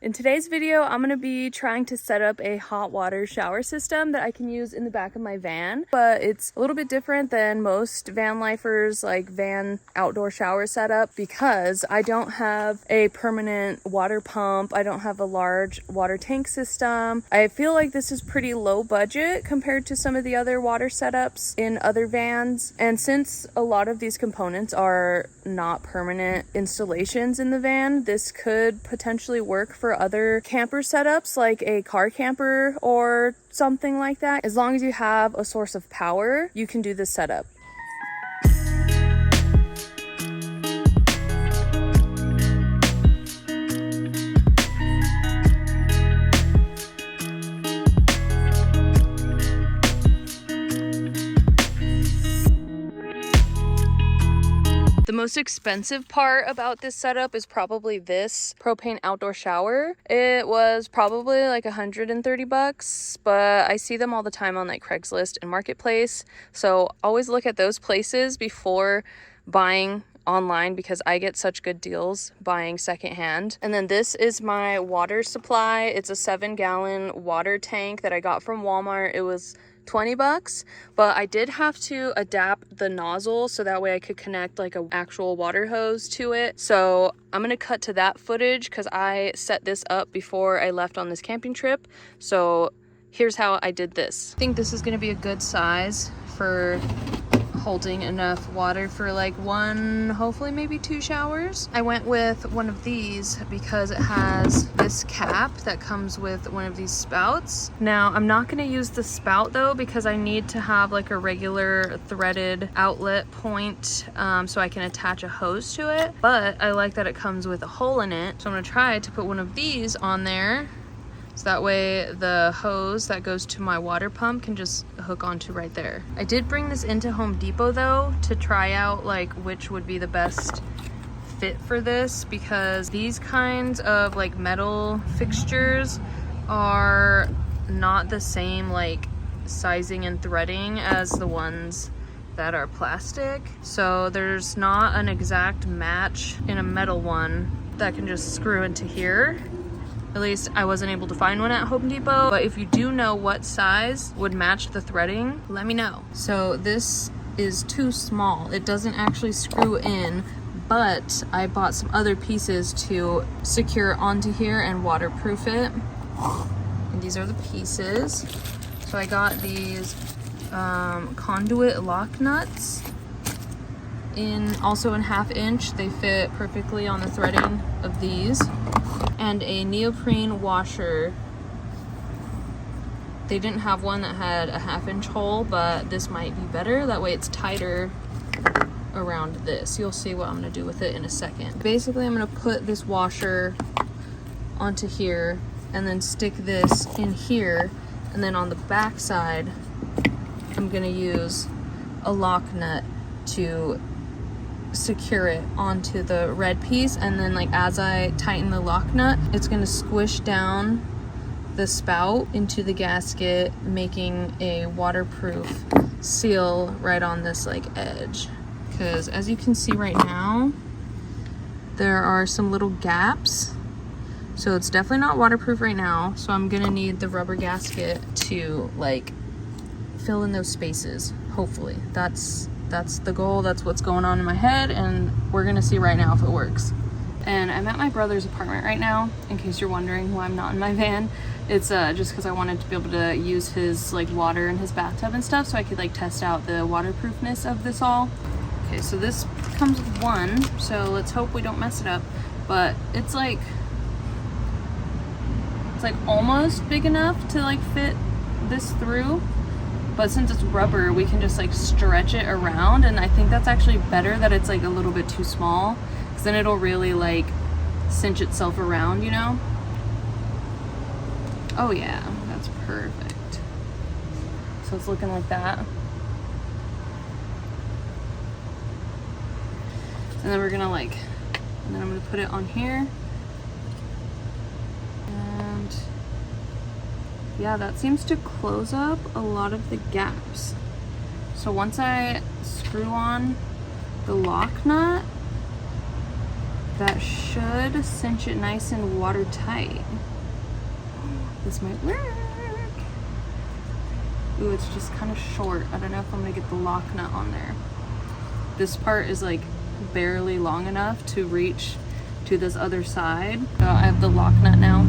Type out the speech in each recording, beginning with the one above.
In today's video, I'm going to be trying to set up a hot water shower system that I can use in the back of my van, but it's a little bit different than most van lifers, like van outdoor shower setup, because I don't have a permanent water pump. I don't have a large water tank system. I feel like this is pretty low budget compared to some of the other water setups in other vans. And since a lot of these components are not permanent installations in the van, this could potentially work for other camper setups like a car camper or something like that. As long as you have a source of power, you can do this setup. The most expensive part about this setup is probably this propane outdoor shower. It was probably like $130, but I see them all the time on like Craigslist and Marketplace. So always look at those places before buying online because I get such good deals buying secondhand. And then this is my water supply. It's a 7-gallon water tank that I got from Walmart. It was $20, but I did have to adapt the nozzle so that way I could connect like an actual water hose to it. So I'm gonna cut to that footage because I set this up before I left on this camping trip. So here's how I did this. I think this is gonna be a good size for holding enough water for like one, hopefully maybe 2 showers. I went with one of these because it has this cap that comes with one of these spouts. Now I'm not going to use the spout though because I need to have like a regular threaded outlet point so I can attach a hose to it, but I like that it comes with a hole in it. So I'm going to try to put one of these on there. So that way the hose that goes to my water pump can just hook onto right there. I did bring this into Home Depot though to try out like which would be the best fit for this, because these kinds of like metal fixtures are not the same like sizing and threading as the ones that are plastic. So there's not an exact match in a metal one that can just screw into here. At least I wasn't able to find one at Home Depot, but if you do know what size would match the threading, let me know. So this is too small. It doesn't actually screw in, but I bought some other pieces to secure onto here and waterproof it. And these are the pieces. So I got these conduit lock nuts also in 1/2 inch. They fit perfectly on the threading of these. And a neoprene washer. They didn't have one that had a 1/2 inch hole, but this might be better. That way it's tighter around this. You'll see what I'm gonna do with it in a second. Basically, I'm gonna put this washer onto here and then stick this in here. And then on the back side, I'm gonna use a lock nut to secure it onto the red piece, and then like as I tighten the lock nut, it's going to squish down the spout into the gasket, making a waterproof seal right on this like edge. Because as you can see right now, there are some little gaps, so it's definitely not waterproof right now. So I'm gonna need the rubber gasket to like fill in those spaces. Hopefully that's the goal. That's what's going on in my head, and we're gonna see right now if it works. And I'm at my brother's apartment right now, in case you're wondering why I'm not in my van. It's just because I wanted to be able to use his like water in his bathtub and stuff, so I could like test out the waterproofness of this all. Okay, so this comes with one, so let's hope we don't mess it up. But it's like almost big enough to like fit this through. But since it's rubber, we can just like stretch it around, and I think that's actually better that it's like a little bit too small, because then it'll really like cinch itself around, you know? Oh yeah, that's perfect. So it's looking like that. And then we're gonna and then I'm gonna put it on here. And yeah, that seems to close up a lot of the gaps. So once I screw on the lock nut, That should cinch it nice and watertight. This might work. Ooh, it's just kind of short. I don't know if I'm gonna get the lock nut on there. This part is like barely long enough to reach to this other side. So I have the lock nut now.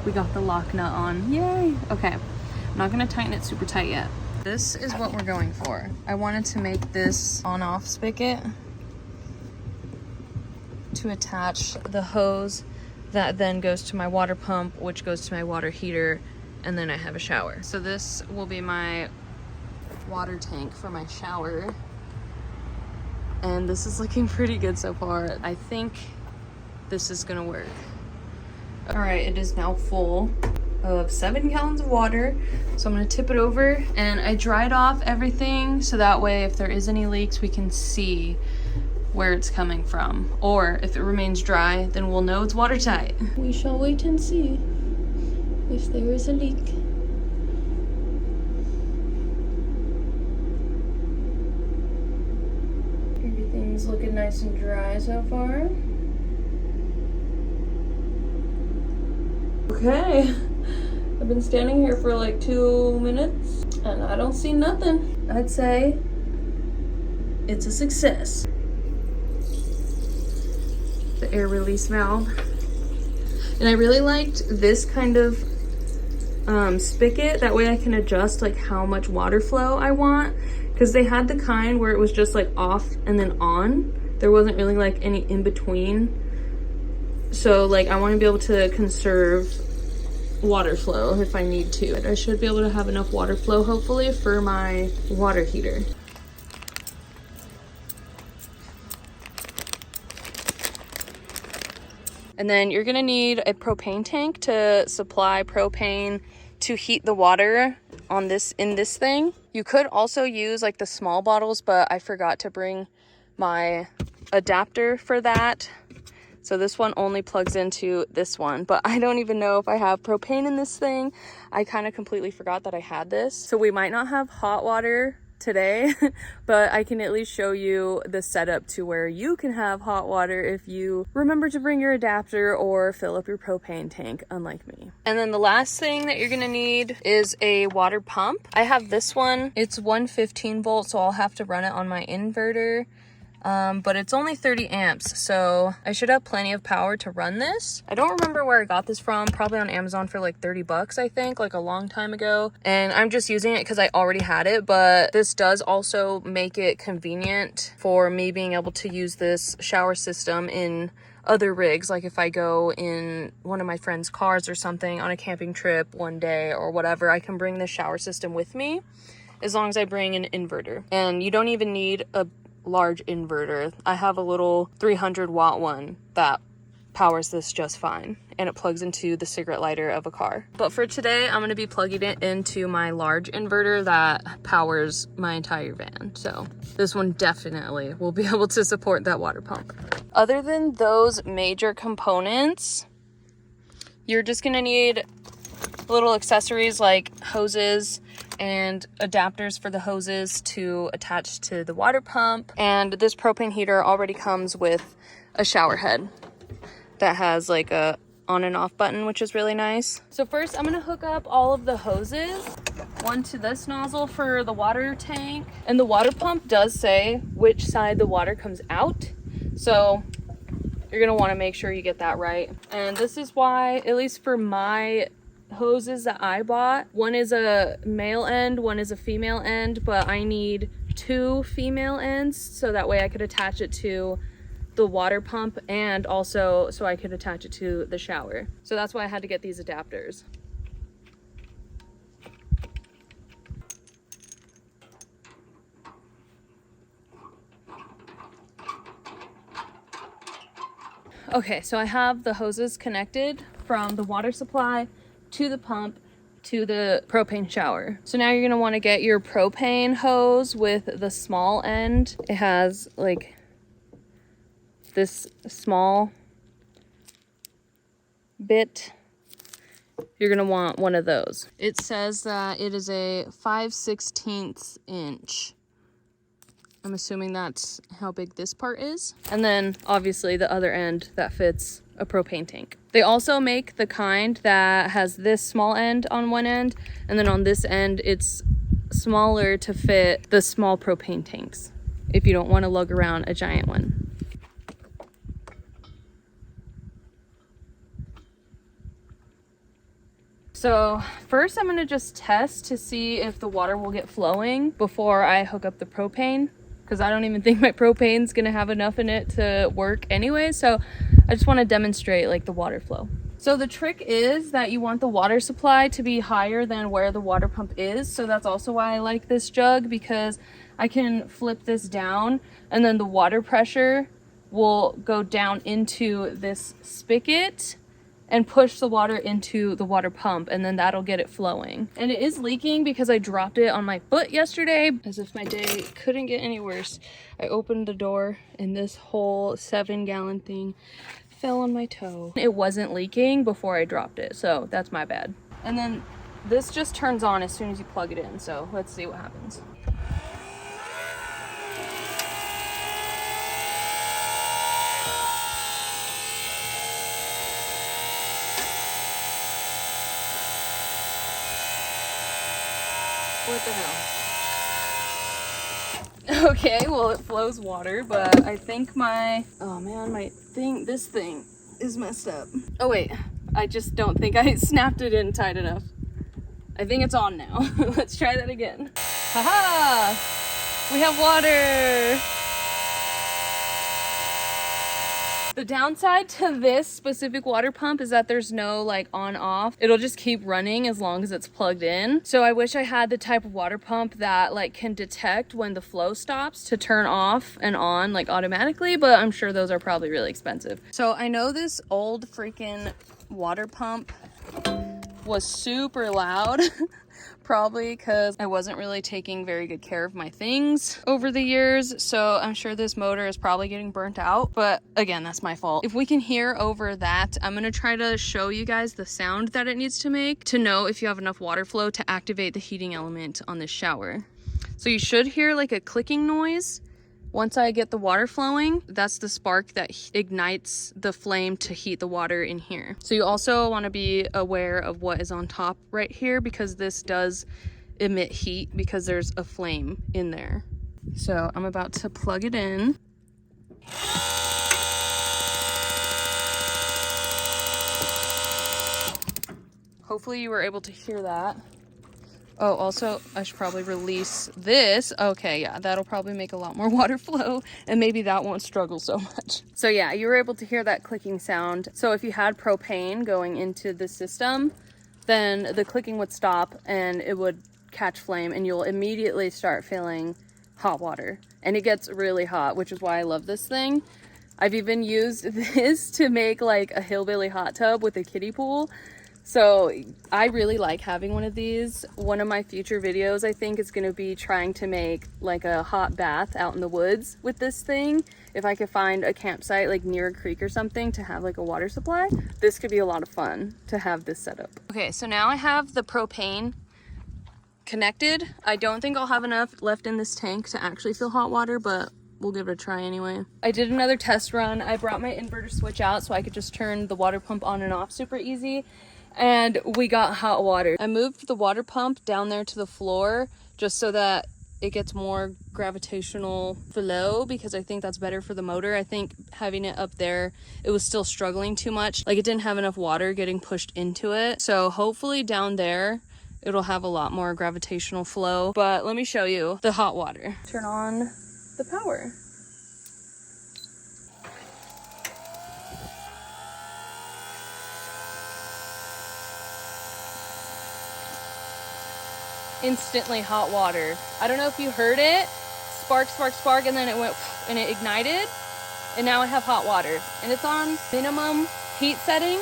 We got the lock nut on. Yay! Okay, I'm not gonna tighten it super tight yet. This is what we're going for. I wanted to make this on-off spigot to attach the hose that then goes to my water pump, which goes to my water heater, and then I have a shower. So this will be my water tank for my shower. And this is looking pretty good so far. I think this is gonna work. All right, it is now full of 7 gallons of water. So I'm gonna tip it over, and I dried off everything so that way if there is any leaks, we can see where it's coming from. Or if it remains dry, then we'll know it's watertight. We shall wait and see if there is a leak. Everything's looking nice and dry so far. Okay, I've been standing here for like 2 minutes and I don't see nothing. I'd say it's a success. The air release valve. And I really liked this kind of spigot. That way I can adjust like how much water flow I want. Because they had the kind where it was just like off and then on. There wasn't really like any in between. So like I want to be able to conserve water flow if I need to. I should be able to have enough water flow hopefully for my water heater. And then you're gonna need a propane tank to supply propane to heat the water on this in this thing. You could also use like the small bottles, but I forgot to bring my adapter for that. So this one only plugs into this one, but I don't even know if I have propane in this thing. I kind of completely forgot that I had this. So we might not have hot water today, but I can at least show you the setup to where you can have hot water if you remember to bring your adapter or fill up your propane tank, unlike me. And then the last thing that you're gonna need is a water pump. I have this one. It's 115 volts, so I'll have to run it on my inverter. But it's only 30 amps, so I should have plenty of power to run this. I don't remember where I got this from, probably on Amazon for like 30 bucks, I think, like a long time ago. And I'm just using it because I already had it, but this does also make it convenient for me being able to use this shower system in other rigs. Like if I go in one of my friend's cars or something on a camping trip one day or whatever, I can bring this shower system with me as long as I bring an inverter. And you don't even need a large inverter. I have a little 300 watt one that powers this just fine, and it plugs into the cigarette lighter of a car. But for today, I'm going to be plugging it into my large inverter that powers my entire van. So this one definitely will be able to support that water pump. Other than those major components, you're just going to need little accessories like hoses and adapters for the hoses to attach to the water pump. And this propane heater already comes with a shower head that has like a on and off button, which is really nice. So first I'm gonna hook up all of the hoses, one to this nozzle for the water tank. And the water pump does say which side the water comes out. So you're gonna wanna make sure you get that right. And this is why, at least for my hoses that I bought, one is a male end, one is a female end, but I need 2 female ends so that way I could attach it to the water pump and also so I could attach it to the shower. So that's why I had to get these adapters. Okay, so I have the hoses connected from the water supply to the pump to the propane shower. So now you're gonna wanna get your propane hose with the small end. It has like this small bit you're gonna want one of those. It says that it is a 5/16 inch. I'm assuming that's how big this part is. And then obviously the other end that fits a propane tank. They also make the kind that has this small end on one end, and then on this end it's smaller to fit the small propane tanks if you don't want to lug around a giant one. So first I'm gonna just test to see if the water will get flowing before I hook up the propane, because I don't even think my propane's gonna have enough in it to work anyway. So I just want to demonstrate like the water flow. So the trick is that you want the water supply to be higher than where the water pump is. So that's also why I like this jug, because I can flip this down and then the water pressure will go down into this spigot and push the water into the water pump, and then that'll get it flowing. And it is leaking because I dropped it on my foot yesterday, as if my day couldn't get any worse. I opened the door and this whole 7-gallon thing fell on my toe. It wasn't leaking before I dropped it, so that's my bad. And then this just turns on as soon as you plug it in, so let's see what happens. What the hell? Okay, well it flows water, but I think oh man, this thing is messed up. Oh wait, I just don't think I snapped it in tight enough. I think it's on now. Let's try that again. Haha! We have water! The downside to this specific water pump is that there's no like on off. It'll just keep running as long as it's plugged in. So I wish I had the type of water pump that like can detect when the flow stops to turn off and on like automatically, but I'm sure those are probably really expensive. So I know this old freaking water pump was super loud. Probably because I wasn't really taking very good care of my things over the years, so I'm sure this motor is probably getting burnt out, but again, that's my fault. If we can hear over that, I'm gonna try to show you guys the sound that it needs to make to know if you have enough water flow to activate the heating element on this shower. So you should hear like a clicking noise. Once I get the water flowing, that's the spark that ignites the flame to heat the water in here. So you also want to be aware of what is on top right here, because this does emit heat because there's a flame in there. So I'm about to plug it in. Hopefully you were able to hear that. Oh, also, I should probably release this. Okay, yeah, that'll probably make a lot more water flow, and maybe that won't struggle so much. So yeah, you were able to hear that clicking sound. So if you had propane going into the system, then the clicking would stop and it would catch flame, and you'll immediately start feeling hot water. And it gets really hot, which is why I love this thing. I've even used this to make like a hillbilly hot tub with a kiddie pool. So I really like having one of these. One of my future videos, I think, is going to be trying to make like a hot bath out in the woods with this thing. If I could find a campsite like near a creek or something to have like a water supply, this could be a lot of fun to have this set up. Okay, so now I have the propane connected. I don't think I'll have enough left in this tank to actually fill hot water, but we'll give it a try anyway. I did another test run. I brought my inverter switch out so I could just turn the water pump on and off super easy. And we got hot water. I moved the water pump down there to the floor just so that it gets more gravitational flow, because I think that's better for the motor. I think having it up there, it was still struggling too much. Like it didn't have enough water getting pushed into it. So hopefully down there, it'll have a lot more gravitational flow. But let me show you the hot water. Turn on the power. Instantly hot water. I don't know if you heard it. Spark, spark, spark, and then it went and it ignited. And now I have hot water. And it's on minimum heat setting.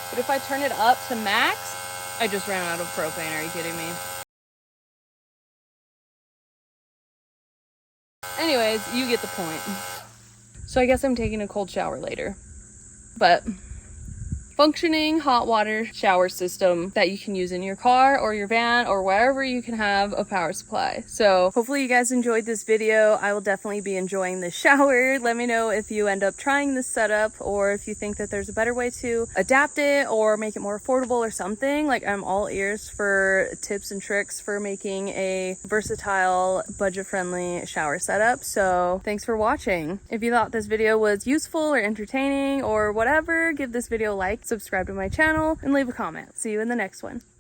But if I turn it up to max, I just ran out of propane. Are you kidding me? Anyways, you get the point. So I guess I'm taking a cold shower later. But functioning hot water shower system that you can use in your car or your van or wherever you can have a power supply. So hopefully you guys enjoyed this video. I will definitely be enjoying this shower. Let me know if you end up trying this setup or if you think that there's a better way to adapt it or make it more affordable or something. Like, I'm all ears for tips and tricks for making a versatile, budget-friendly shower setup. So thanks for watching. If you thought this video was useful or entertaining or whatever, give this video a like, subscribe to my channel, and leave a comment. See you in the next one.